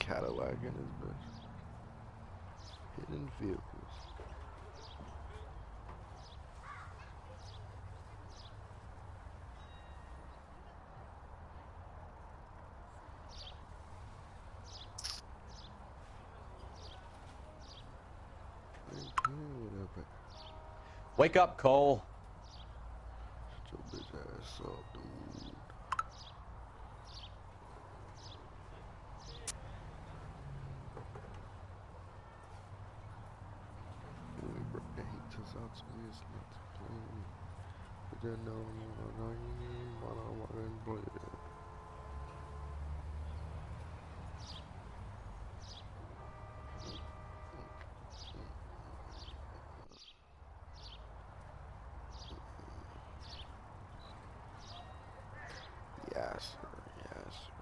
Cadillac in his bitch. Hidden vehicles. Wake up, Cole. Shut your bitch ass up, dude. When we break the heat just out to me, it's not too clean. But then no, you need my play that. Yes, sir. Yes, sir.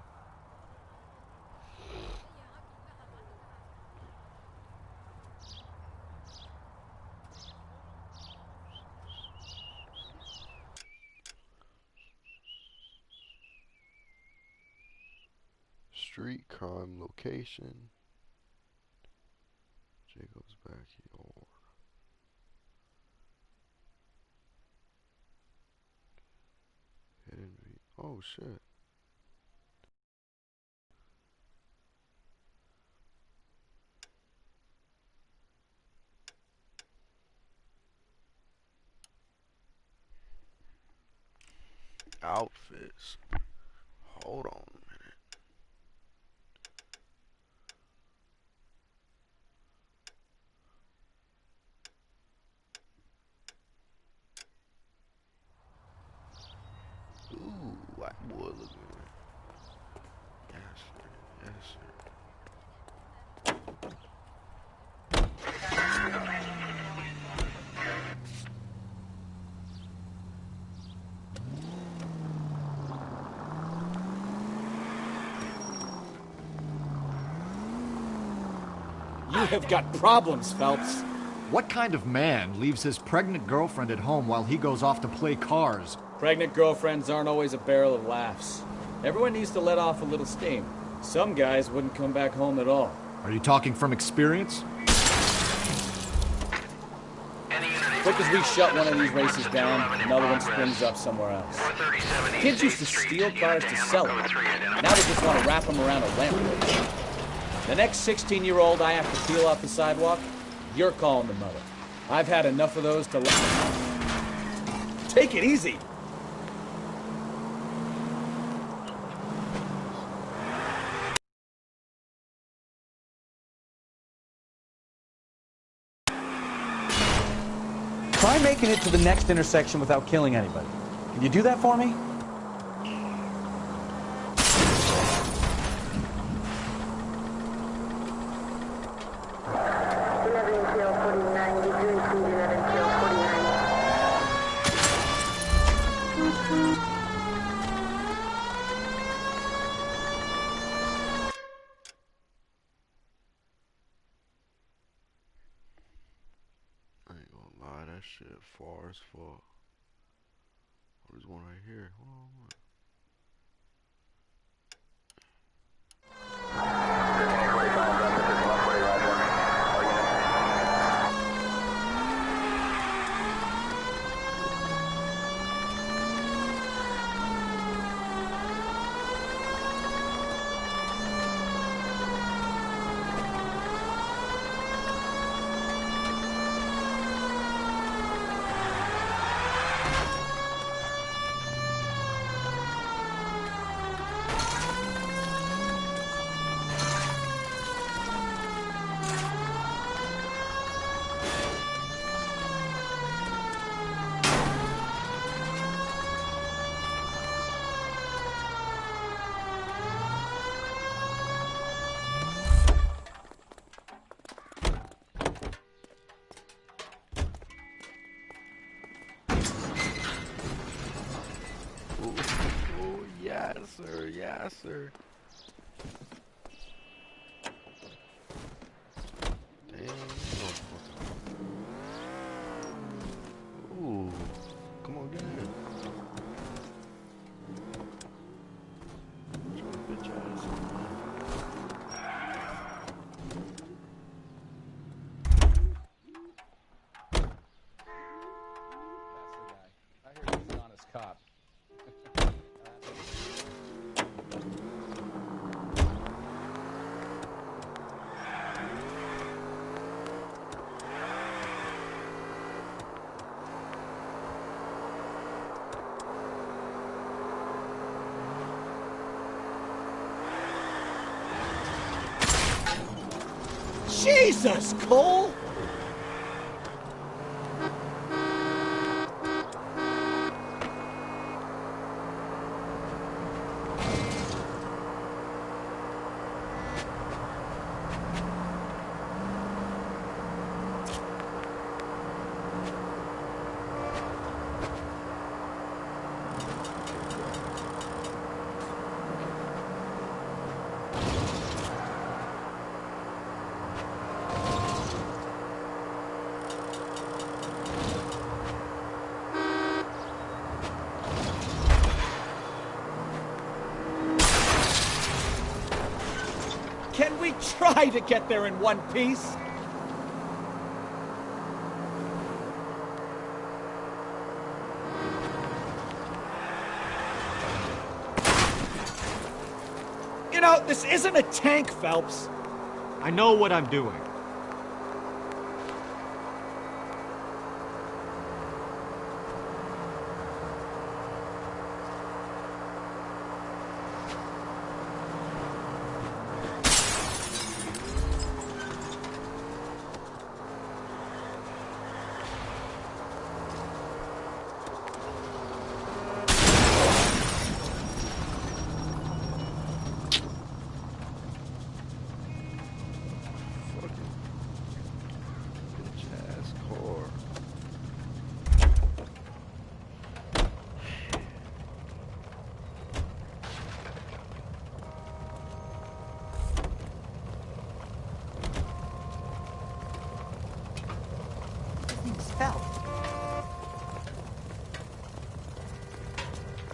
Street crime location. Jacob's backyard. Hidden V. Oh shit. Outfits. Hold on a minute. Ooh, white boy looking. Yes, sir. Yes, sir. You have got problems, Phelps. What kind of man leaves his pregnant girlfriend at home while he goes off to play cars? Pregnant girlfriends aren't always a barrel of laughs. Everyone needs to let off a little steam. Some guys wouldn't come back home at all. Are you talking from experience? Quick as we shut one of these races down, another one springs up somewhere else. Kids used to steal cars to sell them. Now they just want to wrap them around a lamppost. The next 16-year-old I have to peel off the sidewalk, you're calling the mother. I've had enough of those to take it easy. Try making it to the next intersection without killing anybody. Can you do that for me? That shit far as fuck. There's one right here. Hold on. Yes, sir. Yes, sir. Damn. Ooh. Come on, get in here. Bitch ass. Jesus, Cole! Can we try to get there in one piece? You know, this isn't a tank, Phelps. I know what I'm doing.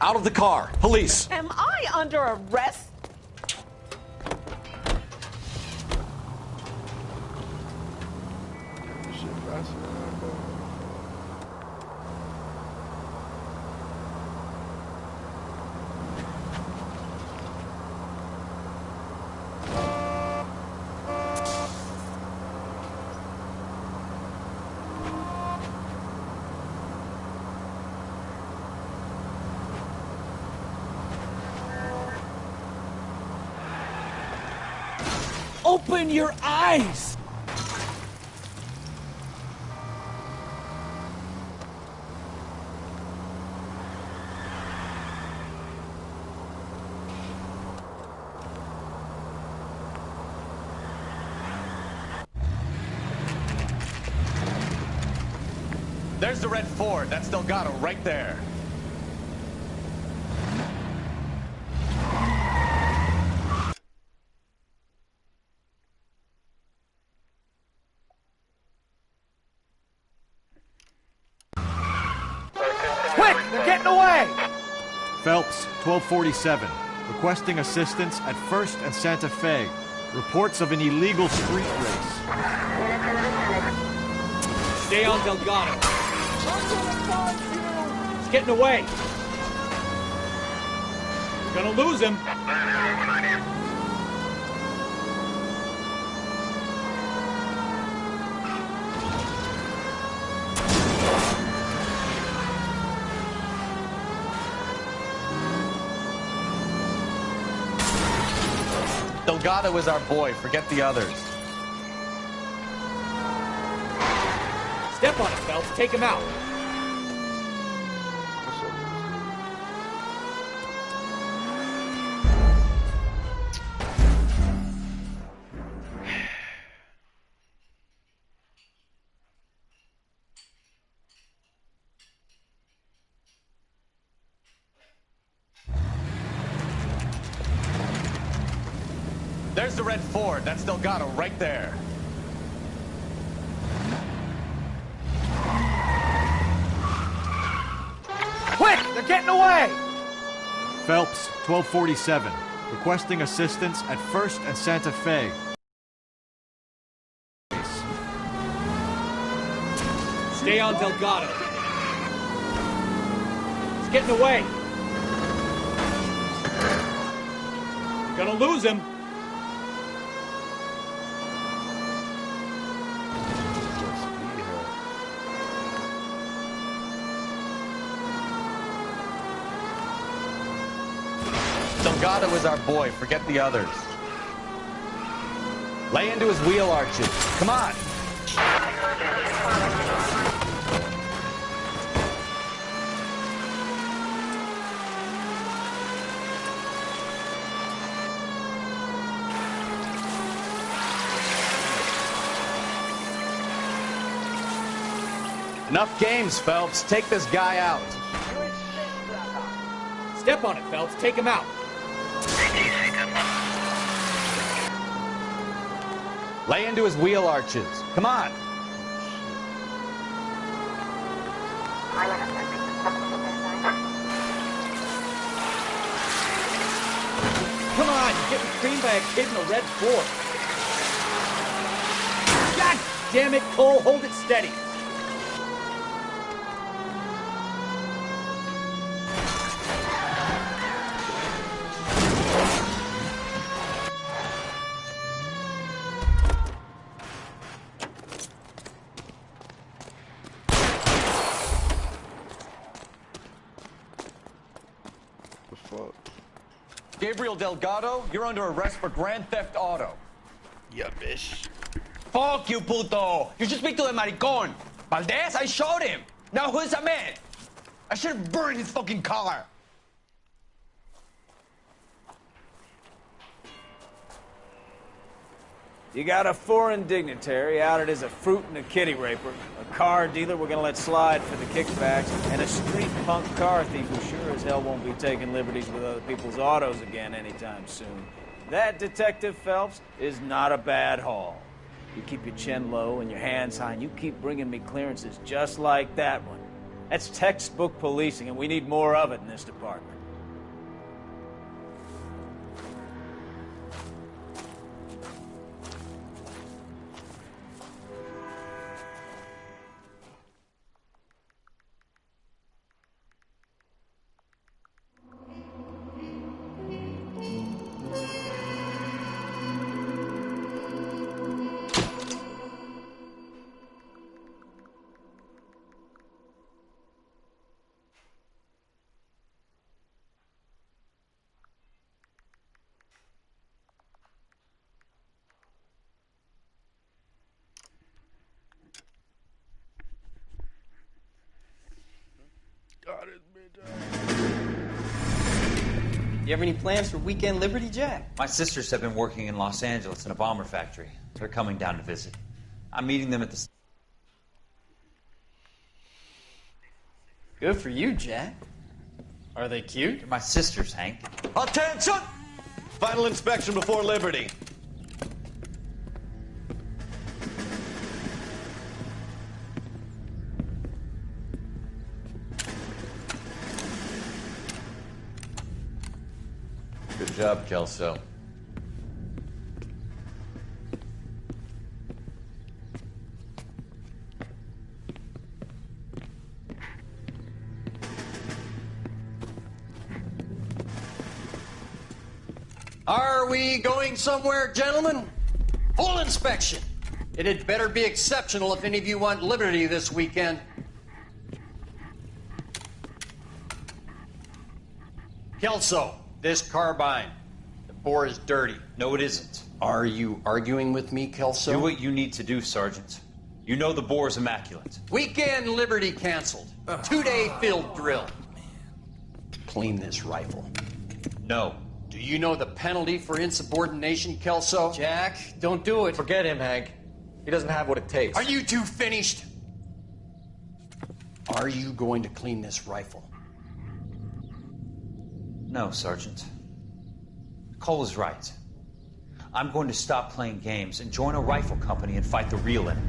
Out of the car. Police. Am I under arrest? Shit faster than that, bro. Open your eyes! There's the red Ford. That's Delgado right there. Quick! They're getting away! Phelps, 1247. Requesting assistance at 1st and Santa Fe. Reports of an illegal street race. Stay on Delgado. He's getting away. We're gonna lose him. Delgado is our boy. Forget the others. Step on it, Phelps. Take him out. What's up with this There's the red Ford. That's Delgado right there. Quick! They're getting away! Phelps, 1247. Requesting assistance at 1st and Santa Fe. Stay on Delgado. He's getting away. We're gonna lose him. Delgado is our boy. Forget the others. Lay into his wheel arches. Come on. Enough games, Phelps. Take this guy out. Step on it, Phelps. Take him out. Lay into his wheel arches. Come on. Come on, you're getting creamed by a kid in a red Ford. God damn it, Cole, hold it steady. The fuck? Gabriel Delgado, you're under arrest for grand theft auto. Yeah, bitch. Fuck you, puto! You should speak to the maricón. Valdez, I showed him. Now who's a man? I should have burned his fucking car. You got a foreign dignitary outed as a fruit and a kitty raper, a car dealer we're gonna let slide for the kickbacks, and a street punk car thief who sure as hell won't be taking liberties with other people's autos again anytime soon. That, Detective Phelps, is not a bad haul. You keep your chin low and your hands high, and you keep bringing me clearances just like that one. That's textbook policing, and we need more of it in this department. God, it's midday. You have any plans for weekend Liberty, Jack? My sisters have been working in Los Angeles in a bomber factory. They're coming down to visit. I'm meeting them at the... Good for you, Jack. Are they cute? They're my sisters, Hank. Attention! Final inspection before Liberty. Good job, Kelso. Are we going somewhere, gentlemen? Full inspection. It had better be exceptional if any of you want liberty this weekend. Kelso, this carbine. The bore is dirty. No, it isn't. Are you arguing with me, Kelso? Do what you need to do, Sergeant. You know the bore is immaculate. Weekend liberty canceled. 2-day field drill. Clean this rifle. No. Do you know the penalty for insubordination, Kelso? Jack, don't do it. Forget him, Hank. He doesn't have what it takes. Are you two finished? Are you going to clean this rifle? No, Sergeant. Cole is right. I'm going to stop playing games and join a rifle company and fight the real enemy.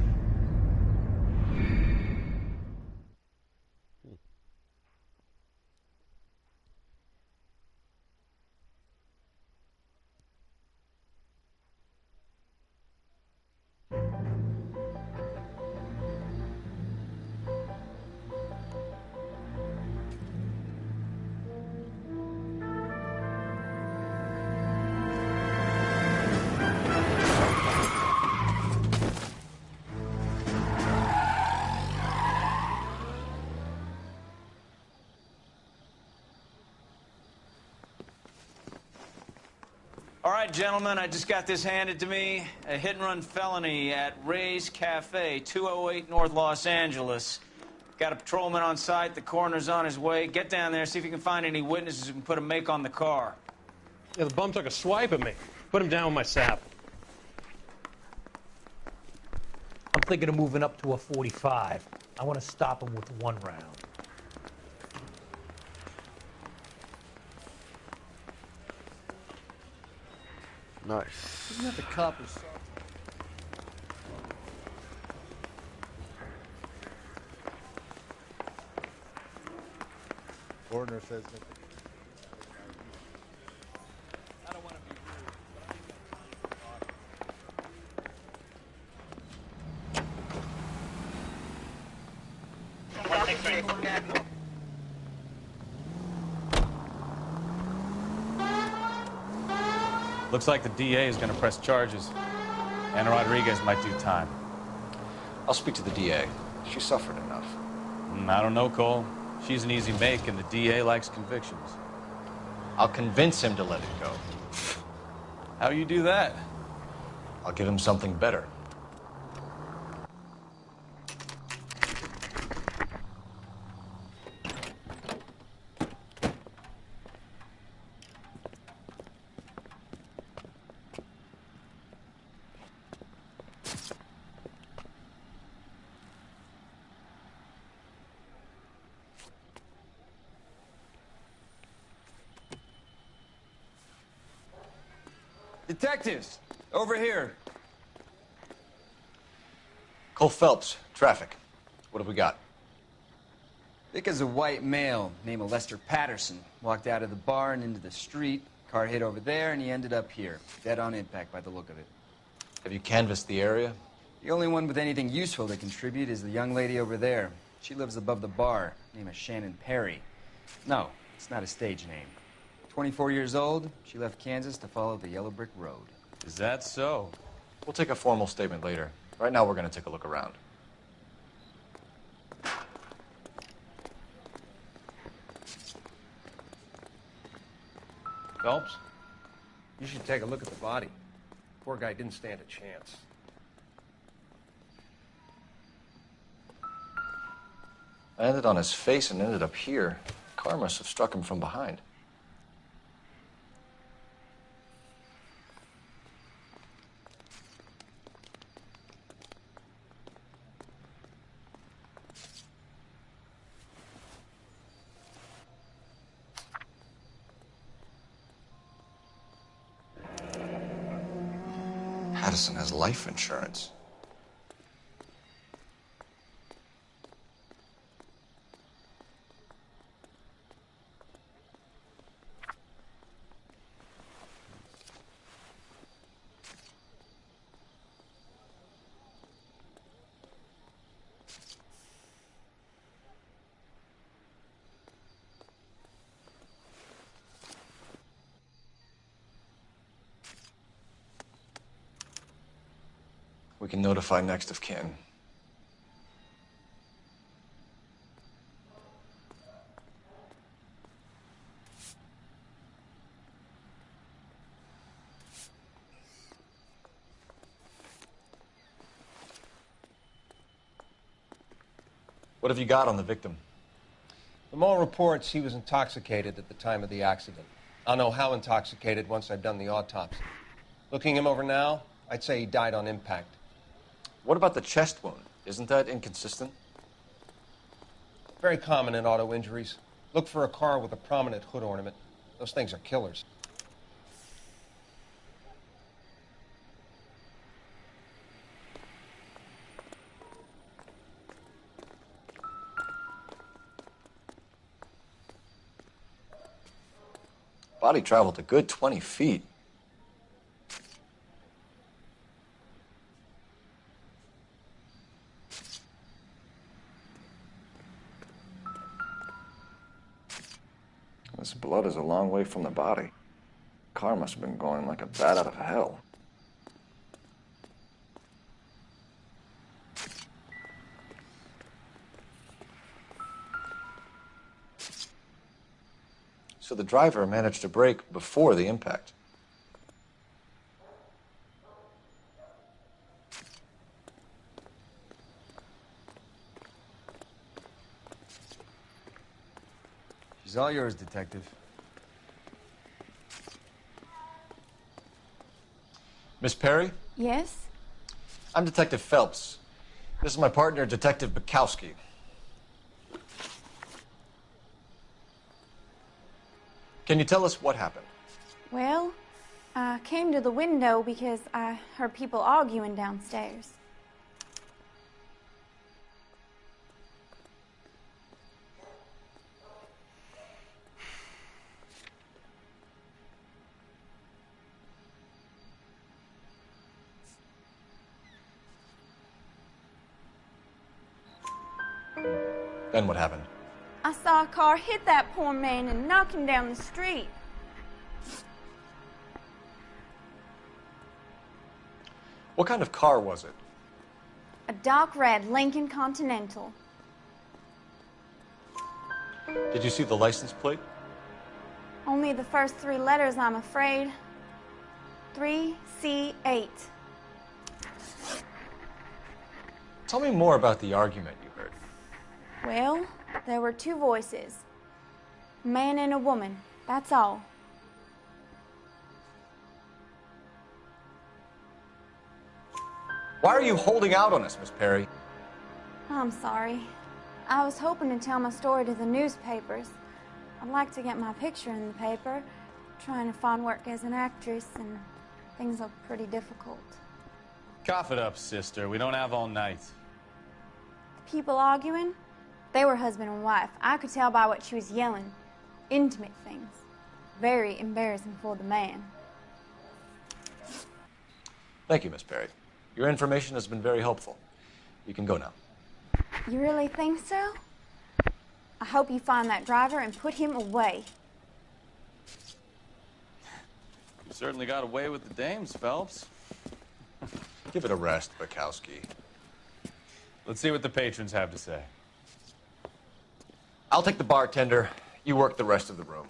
All right, gentlemen, I just got this handed to me. A hit-and-run felony at Ray's Cafe, 208 North Los Angeles. Got a patrolman on site. The coroner's on his way. Get down there, see if you can find any witnesses who can put a make on the car. Yeah, the bum took a swipe at me. Put him down with my sap. I'm thinking of moving up to a 45. I want to stop him with one round. Nice. Isn't that the cop who saw? Coroner says that. I don't want to be rude, Looks like the DA is going to press charges. And Rodriguez might do time. I'll speak to the DA. She suffered enough. I don't know, Cole. She's an easy make, and the DA likes convictions. I'll convince him to let it go. How you do that? I'll give him something better. Detectives, over here. Cole Phelps, traffic. What have we got? Thick as a white male, name of Lester Patterson. Walked out of the bar and into the street. Car hit over there, and he ended up here. Dead on impact by the look of it. Have you canvassed the area? The only one with anything useful to contribute is the young lady over there. She lives above the bar. Name is Shannon Perry. No, it's not a stage name. 24 years old, she left Kansas to follow the Yellow Brick Road. Is that so? We'll take a formal statement later. Right now, we're going to take a look around. Phelps, you should take a look at the body. Poor guy didn't stand a chance. I landed on his face and ended up here. Car must have struck him from behind. Patterson has life insurance. We can notify next of kin. What have you got on the victim? From all reports, he was intoxicated at the time of the accident. I'll know how intoxicated once I've done the autopsy. Looking him over now, I'd say he died on impact. What about the chest wound? Isn't that inconsistent? Very common in auto injuries. Look for a car with a prominent hood ornament. Those things are killers. Body traveled a good 20 feet. This blood is a long way from the body. Car must have been going like a bat out of hell. So the driver managed to brake before the impact. is all yours, Detective. Miss Perry? Yes? I'm Detective Phelps. This is my partner, Detective Bukowski. Can you tell us what happened? Well, I came to the window because I heard people arguing downstairs. Then what happened? I saw a car hit that poor man and knock him down the street. What kind of car was it? A dark red Lincoln Continental. Did you see the license plate? Only the first 3 letters, I'm afraid. 3C8. Tell me more about the argument you heard. Well, there were 2 voices. A man and a woman, that's all. Why are you holding out on us, Miss Perry? I'm sorry. I was hoping to tell my story to the newspapers. I'd like to get my picture in the paper. Trying to find work as an actress, and things look pretty difficult. Cough it up, sister. We don't have all night. People arguing? They were husband and wife. I could tell by what she was yelling. Intimate things. Very embarrassing for the man. Thank you, Miss Perry. Your information has been very helpful. You can go now. You really think so? I hope you find that driver and put him away. You certainly got away with the dames, Phelps. Give it a rest, Bukowski. Let's see what the patrons have to say. I'll take the bartender. You work the rest of the room.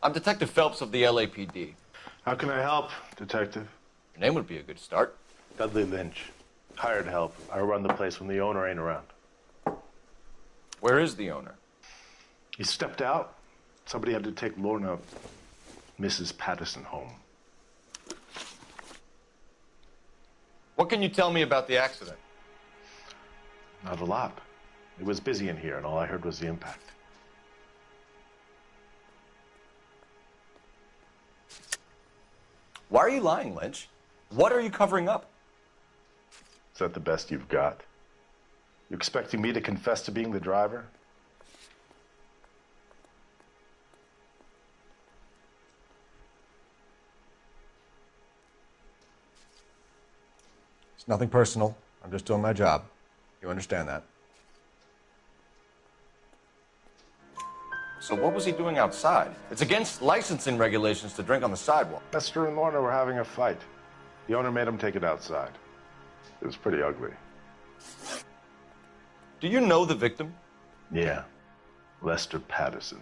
I'm Detective Phelps of the LAPD. How can I help, Detective? Your name would be a good start. Dudley Lynch. Hired help. I run the place when the owner ain't around. Where is the owner? He stepped out. Somebody had to take Lorna, Mrs. Patterson, home. What can you tell me about the accident? Not a lot. It was busy in here, and all I heard was the impact. Why are you lying, Lynch? What are you covering up? Is that the best you've got? You expecting me to confess to being the driver? It's nothing personal. I'm just doing my job. You understand that? So what was he doing outside? It's against licensing regulations to drink on the sidewalk. Lester and Lorna were having a fight. The owner made him take it outside. It was pretty ugly. Do you know the victim? Yeah. Lester Patterson.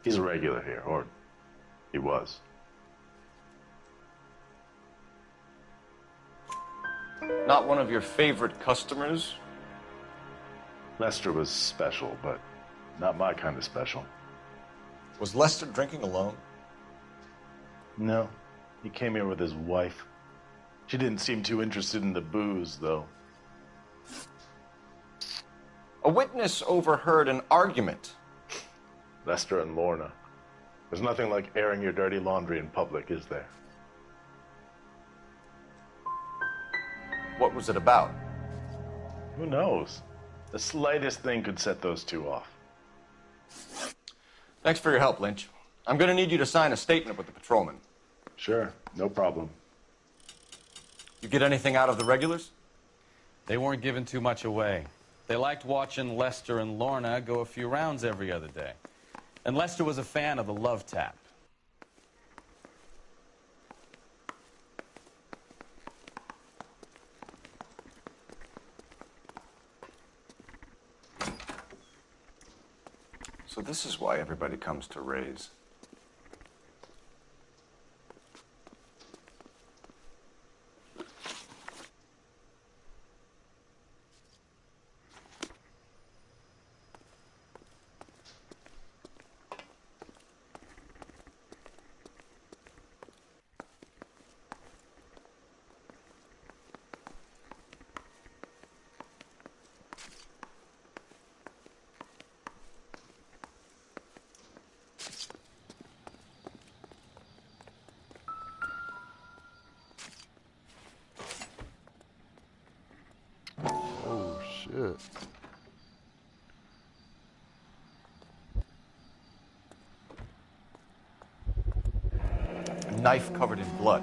He's a regular here, or he was. Not one of your favorite customers? Lester was special, but not my kind of special. Was Lester drinking alone? No. He came here with his wife. She didn't seem too interested in the booze, though. A witness overheard an argument. Lester and Lorna. There's nothing like airing your dirty laundry in public, is there? What was it about? Who knows? The slightest thing could set those 2 off. Thanks for your help, Lynch. I'm going to need you to sign a statement with the patrolman. Sure, no problem. You get anything out of the regulars? They weren't giving too much away. They liked watching Lester and Lorna go a few rounds every other day. And Lester was a fan of the love tap. So this is why everybody comes to Ray's. Oh, shit. A knife covered in blood.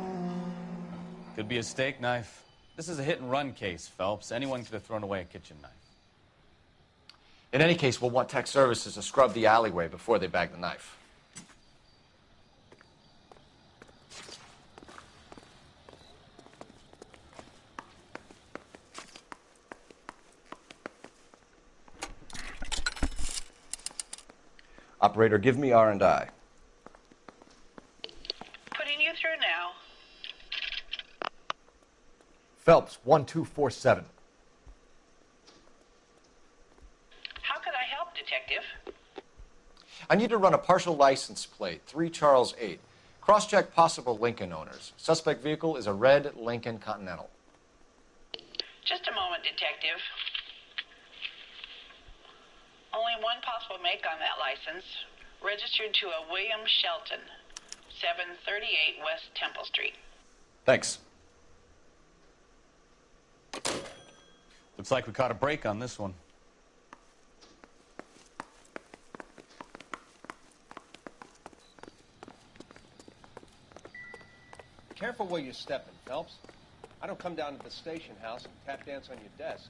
Could be a steak knife. This is a hit-and-run case, Phelps. Anyone could have thrown away a kitchen knife. In any case, we'll want tech services to scrub the alleyway before they bag the knife. Operator, give me R&I. Putting you through now. Phelps, 1247. How could I help, Detective? I need to run a partial license plate, 3 Charles 8. Cross-check possible Lincoln owners. Suspect vehicle is a red Lincoln Continental. Just a moment, Detective. Only one possible make on that license. Registered to a William Shelton, 738 West Temple Street. Thanks. Looks like we caught a break on this one. Careful where you're stepping, Phelps. I don't come down to the station house and tap dance on your desk.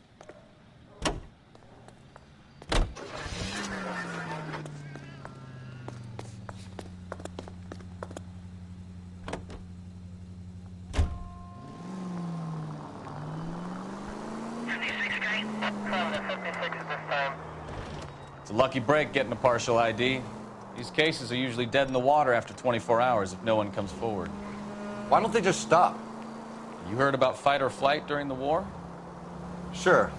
It's a lucky break getting a partial ID. These cases are usually dead in the water after 24 hours if no one comes forward. Why don't they just stop? You heard about fight or flight during the war? Sure.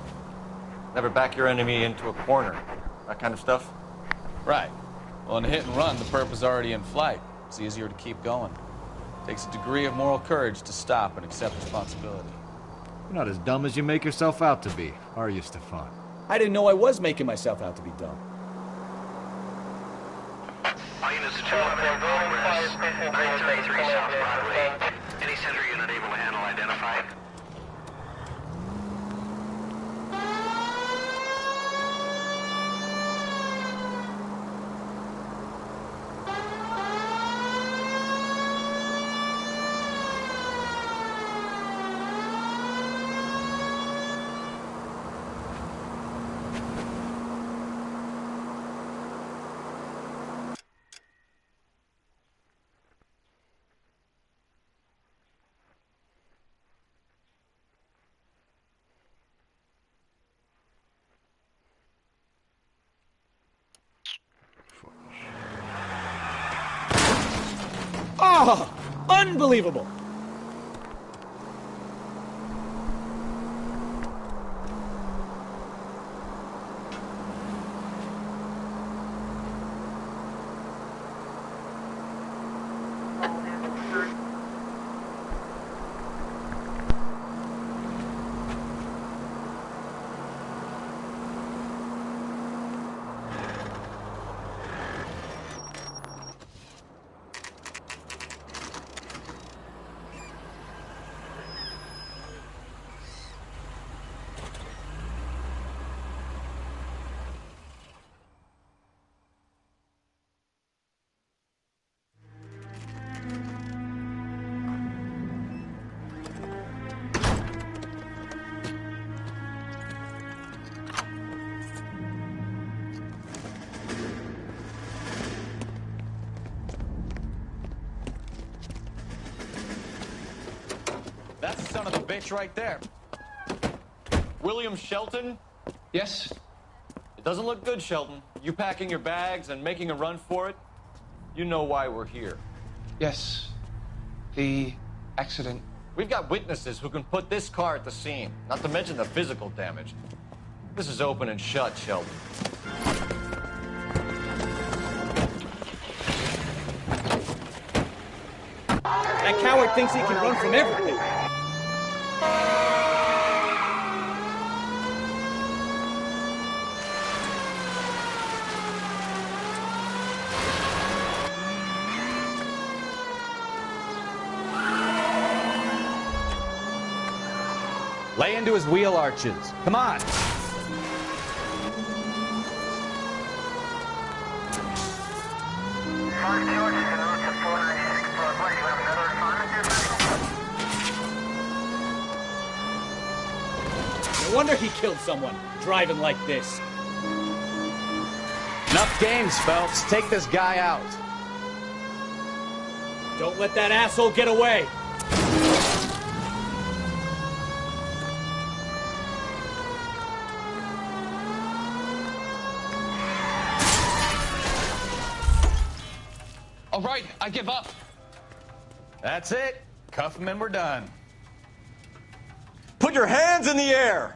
Never back your enemy into a corner. That kind of stuff? Right. Well, in a hit and run, the perp is already in flight. It's easier to keep going. Takes a degree of moral courage to stop and accept responsibility. You're not as dumb as you make yourself out to be, are you, Stefan? I didn't know I was making myself out to be dumb. All units to progress. 933 South Broadway. Any center unit able to handle identify. Oh, unbelievable! That's the son of a bitch right there. William Shelton? Yes? It doesn't look good, Shelton. You packing your bags and making a run for it? You know why we're here. Yes. The accident. We've got witnesses who can put this car at the scene, not to mention the physical damage. This is open and shut, Sheldon. That coward thinks he can run from everything. Lay into his wheel arches. Come on. No wonder he killed someone, driving like this. Enough games, Phelps. Take this guy out. Don't let that asshole get away. All right, I give up. That's it. Cuff him and we're done. Put your hands in the air!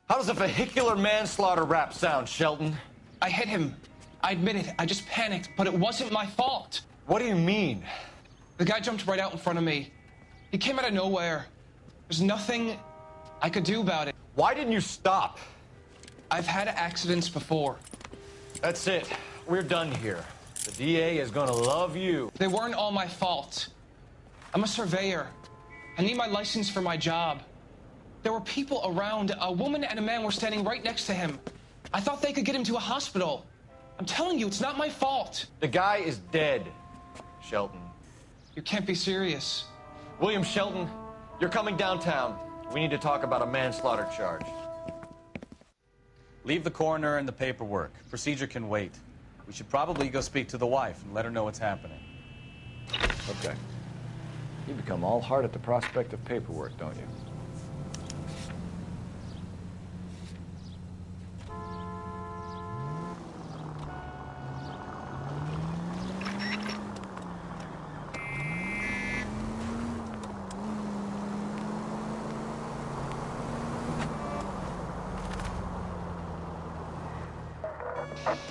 How does a vehicular manslaughter rap sound, Sheldon? I hit him. I admit it. I just panicked, but it wasn't my fault. What do you mean? The guy jumped right out in front of me. He came out of nowhere. There's nothing I could do about it. Why didn't you stop? I've had accidents before. That's it. We're done here. The DA is gonna love you. They weren't all my fault. I'm a surveyor. I need my license for my job. There were people around. A woman and a man were standing right next to him. I thought they could get him to a hospital. I'm telling you, it's not my fault. The guy is dead, Shelton. You can't be serious. William Shelton, you're coming downtown. We need to talk about a manslaughter charge. Leave the coroner and the paperwork. Procedure can wait. We should probably go speak to the wife and let her know what's happening. Okay. You become all heart at the prospect of paperwork, don't you?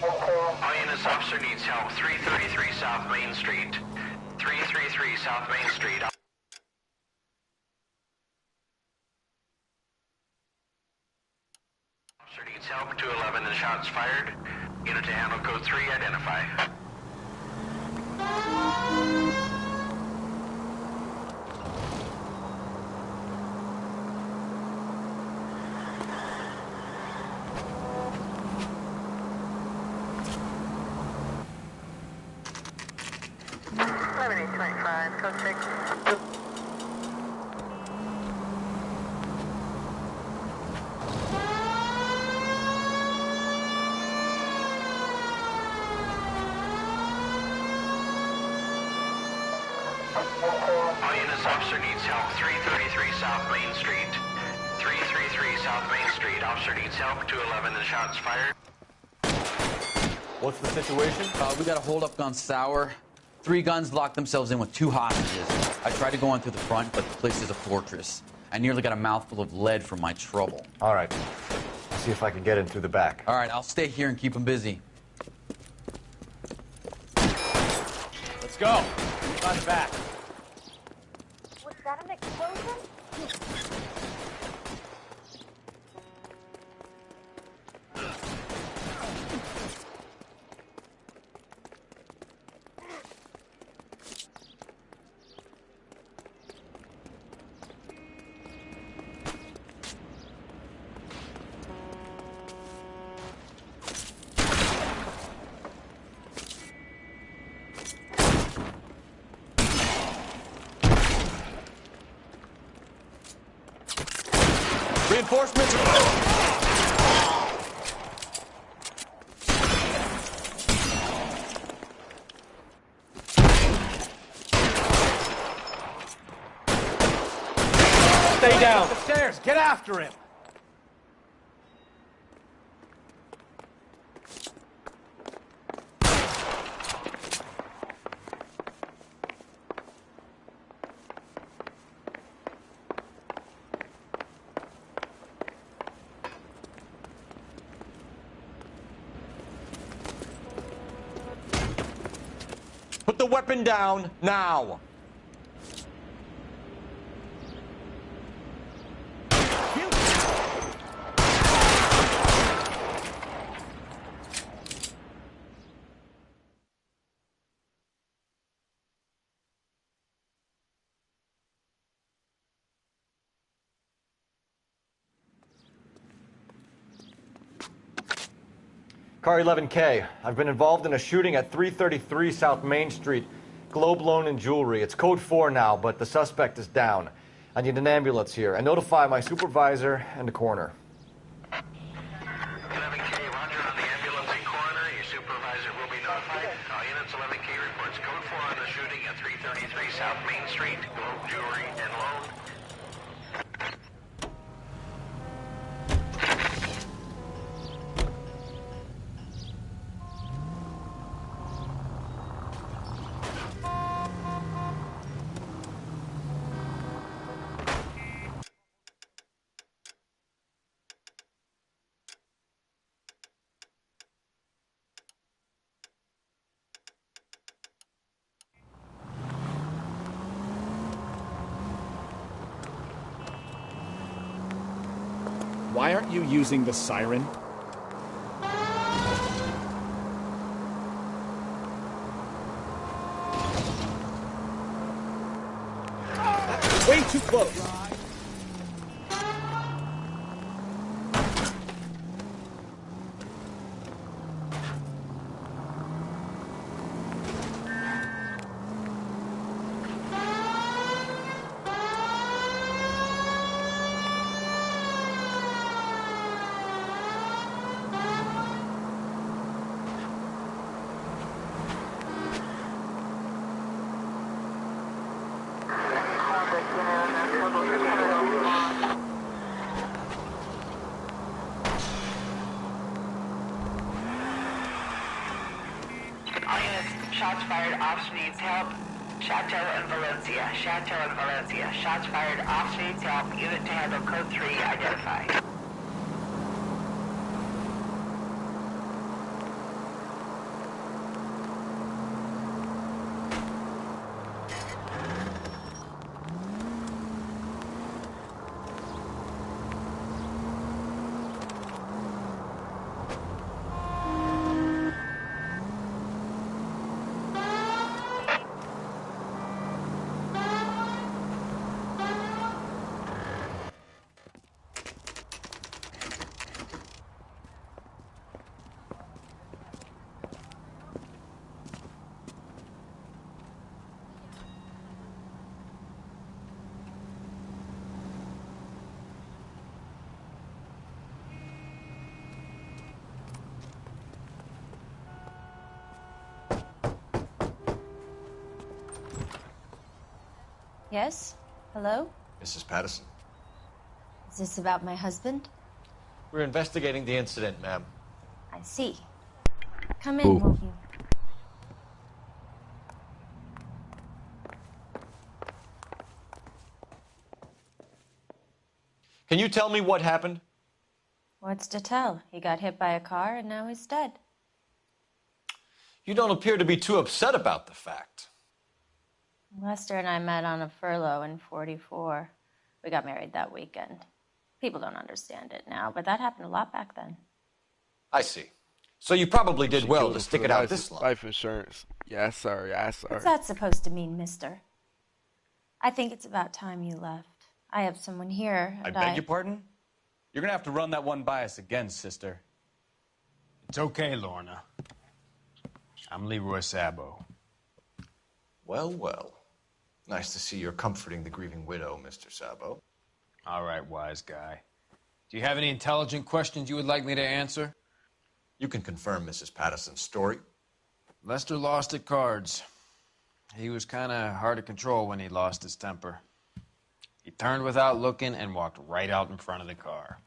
All units, officer needs help. 333 South Main Street. 333 South Main Street. Officer needs help. 211 and shots fired. Unit to handle code 3, identify. Code 6. All units, officer needs help. 333 South Main Street. 333 South Main Street. Officer needs help. 211 and shots fired. What's the situation? We got a hold-up gun sour. 3 guns locked themselves in with 2 hostages. I tried to go in through the front, but the place is a fortress. I nearly got a mouthful of lead from my trouble. All right. I'll see if I can get in through the back. All right, I'll stay here and keep them busy. Let's go. By the back. Was that an explosion? Reinforcements are... Stay down. The stairs. Get after him. the weapon down now. Car 11K, I've been involved in a shooting at 333 South Main Street. Globe Loan and Jewelry. It's code 4 now, but the suspect is down. I need an ambulance here. And notify my supervisor and the coroner. 11K, roger on the ambulance and coroner. Your supervisor will be notified. All units, 11K reports code 4 on the shooting at 333 South Main Street. Globe Jewelry and Loan. Why aren't you using the siren? Way too close. Shots fired. Officer needs help. Chateau and Valencia. Chateau and Valencia. Shots fired. Officer needs help. Unit to handle code 3 identified. Yes? Hello? Mrs. Patterson. Is this about my husband? We're investigating the incident, ma'am. I see. Come in, won't you? Can you tell me what happened? What's to tell? He got hit by a car and now he's dead. You don't appear to be too upset about the fact. Lester and I met on a furlough in '44. We got married that weekend. People don't understand it now, but that happened a lot back then. I see. So you probably did well to stick it out this long. Life insurance. Yes, sir. Yes, sir. What's that supposed to mean, mister? I think it's about time you left. I have someone here, I and beg your pardon? You're gonna have to run that one by us again, sister. It's okay, Lorna. I'm Leroy Sabo. Well, well. Nice to see you're comforting the grieving widow, Mr. Sabo. All right, wise guy. Do you have any intelligent questions you would like me to answer? You can confirm Mrs. Patterson's story. Lester lost at cards. He was kind of hard to control when he lost his temper. He turned without looking and walked right out in front of the car.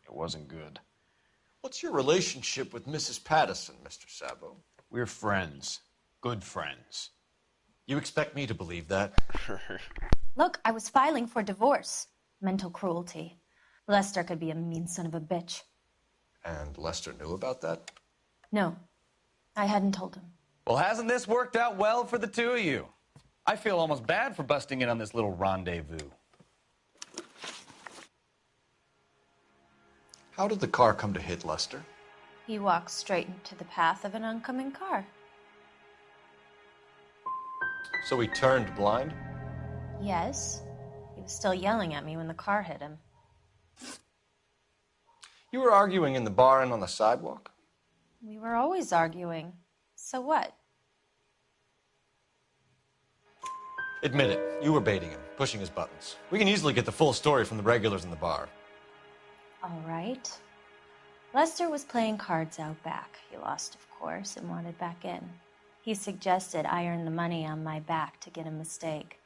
It wasn't good. What's your relationship with Mrs. Patterson, Mr. Sabo? We're friends. Good friends. You expect me to believe that? Look, I was filing for divorce. Mental cruelty. Lester could be a mean son of a bitch. And Lester knew about that? No, I hadn't told him. Well, hasn't this worked out well for the two of you? I feel almost bad for busting in on this little rendezvous. How did the car come to hit Lester? He walked straight into the path of an oncoming car. So he turned blind? Yes. He was still yelling at me when the car hit him. You were arguing in the bar and on the sidewalk? We were always arguing. So what? Admit it, you were baiting him, pushing his buttons. We can easily get the full story from the regulars in the bar. All right. Lester was playing cards out back. He lost, of course, and wanted back in. He suggested I earn the money on my back to get a mistake.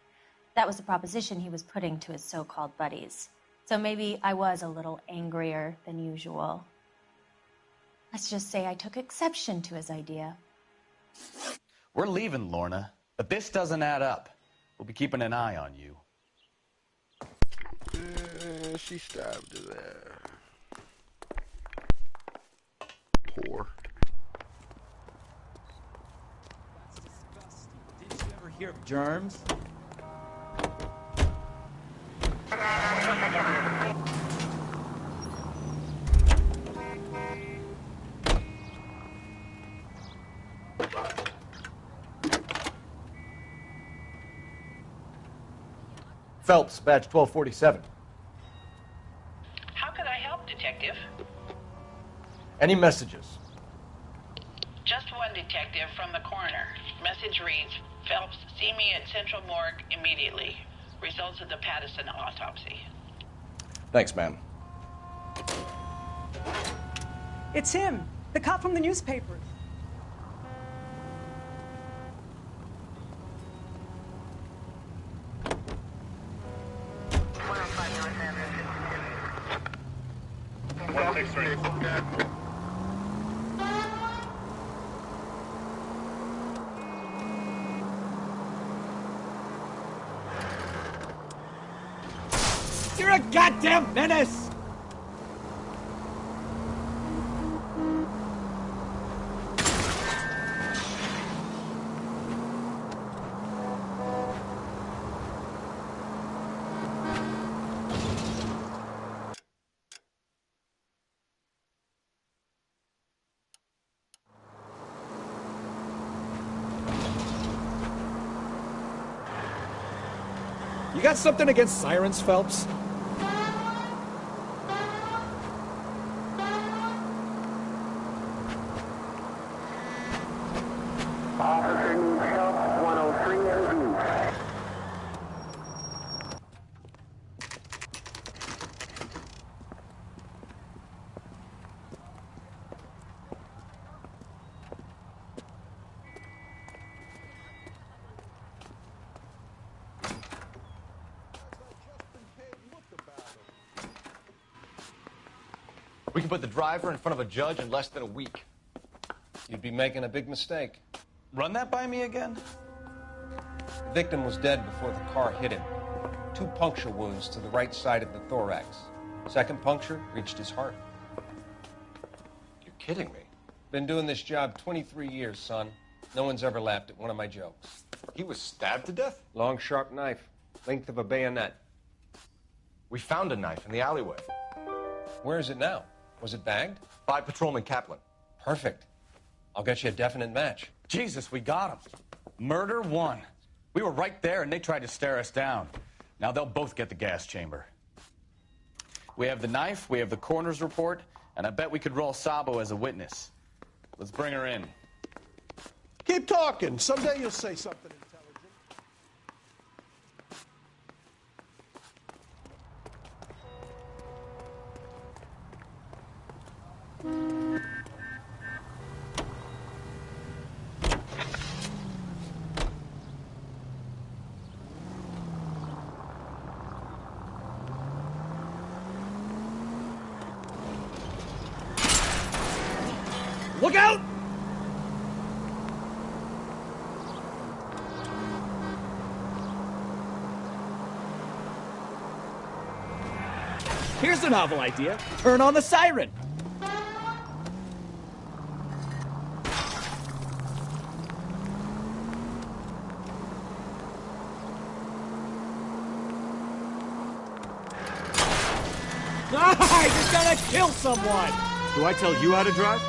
That was the proposition he was putting to his so-called buddies. So maybe I was a little angrier than usual. Let's just say I took exception to his idea. We're leaving, Lorna, but this doesn't add up. We'll be keeping an eye on you. She stabbed her there. Poor. Didn't you ever hear of germs? Phelps, badge 1247. How can I help, Detective? Any messages? Just one detective from the coroner. Message reads, Phelps, see me at Central Morgue immediately. Results of the Pattison autopsy. Thanks, ma'am. It's him, the cop from the newspapers. You're a goddamn menace! You got something against sirens, Phelps? Officer needs help, 103 in view. We can put the driver in front of a judge in less than a week. You'd be making a big mistake. Run that by me again? The victim was dead before the car hit him. 2 puncture wounds to the right side of the thorax. Second puncture reached his heart. You're kidding me. Been doing this job 23 years, son. No one's ever laughed at one of my jokes. He was stabbed to death? Long, sharp knife. Length of a bayonet. We found a knife in the alleyway. Where is it now? Was it bagged? By Patrolman Kaplan. Perfect. I'll get you a definite match. Jesus, we got him. Murder 1. We were right there and they tried to stare us down. Now they'll both get the gas chamber. We have the knife, we have the coroner's report, and I bet we could roll Sabo as a witness. Let's bring her in. Keep talking. Someday you'll say something intelligent. Look out! Here's a novel idea. Turn on the siren. I just gotta kill someone! Do I tell you how to drive?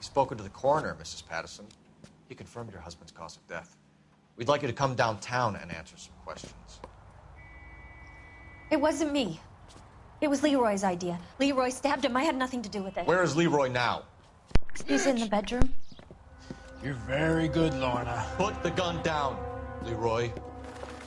Spoken to the coroner, Mrs. Patterson. He confirmed your husband's cause of death. We'd like you to come downtown and answer some questions. It wasn't me. It was Leroy's idea. Leroy stabbed him. I had nothing to do with it. Where is Leroy now? He's in the bedroom. You're very good, Lorna. Put the gun down, Leroy.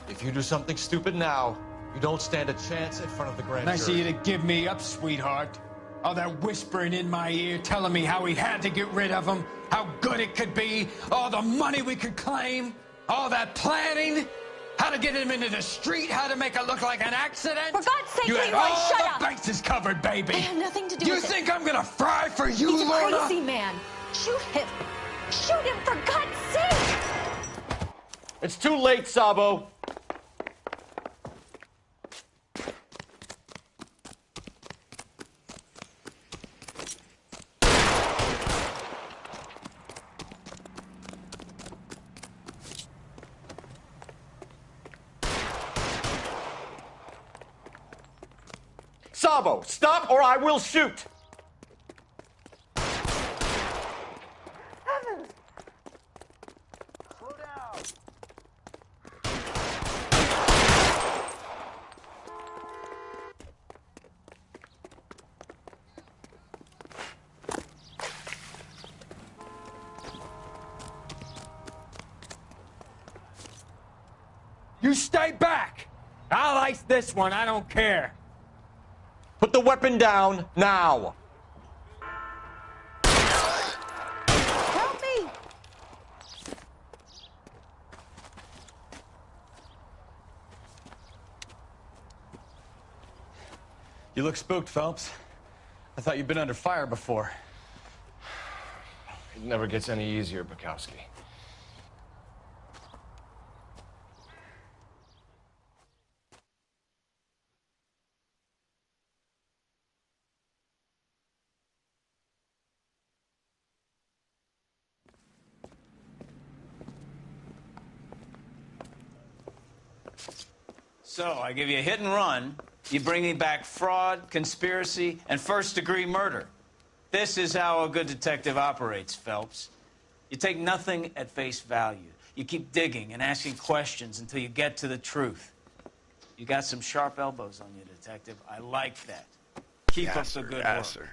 If you do something stupid now, you don't stand a chance in front of the grand Nice of jury. you to give me up, sweetheart. All that whispering in my ear, telling me how we had to get rid of him, how good it could be, all the money we could claim, all that planning, how to get him into the street, how to make it look like an accident. For God's sake, you had Leroy, all shut the up! bases covered, baby. I had nothing to do You with it. think I'm gonna fry for you, He's a Lorna? crazy man. Shoot him. Shoot him, for God's sake! It's too late, Sabo. Sabo, stop or I will shoot! Heavens! Slow down. You stay back! I'll ice this one, I don't care. Put the weapon down now. Help me! You look spooked, Phelps. I thought you'd been under fire before. It never gets any easier, Bukowski. So, I give you a hit and run. You bring me back fraud, conspiracy, and first-degree murder. This is how a good detective operates, Phelps. You take nothing at face value. You keep digging and asking questions until you get to the truth. You got some sharp elbows on you, detective. I like that. Keep up the good work. Sir.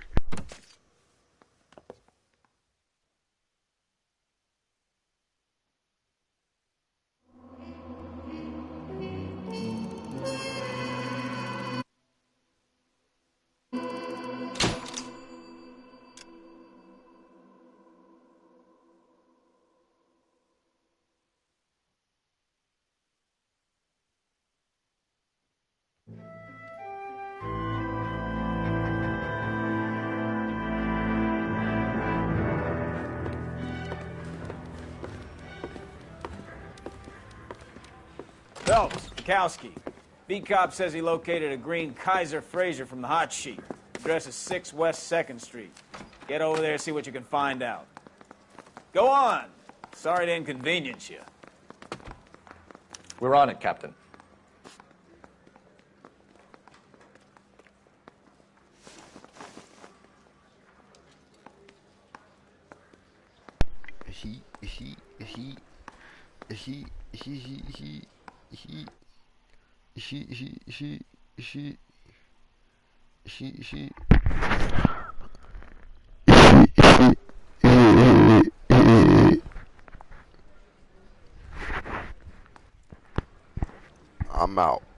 Phelps, Bukowski. Beat cop says he located a green Kaiser Fraser from the hot sheet. Address is 6 West 2nd Street. Get over there and see what you can find out. Go on. Sorry to inconvenience you. We're on it, Captain. I'm out.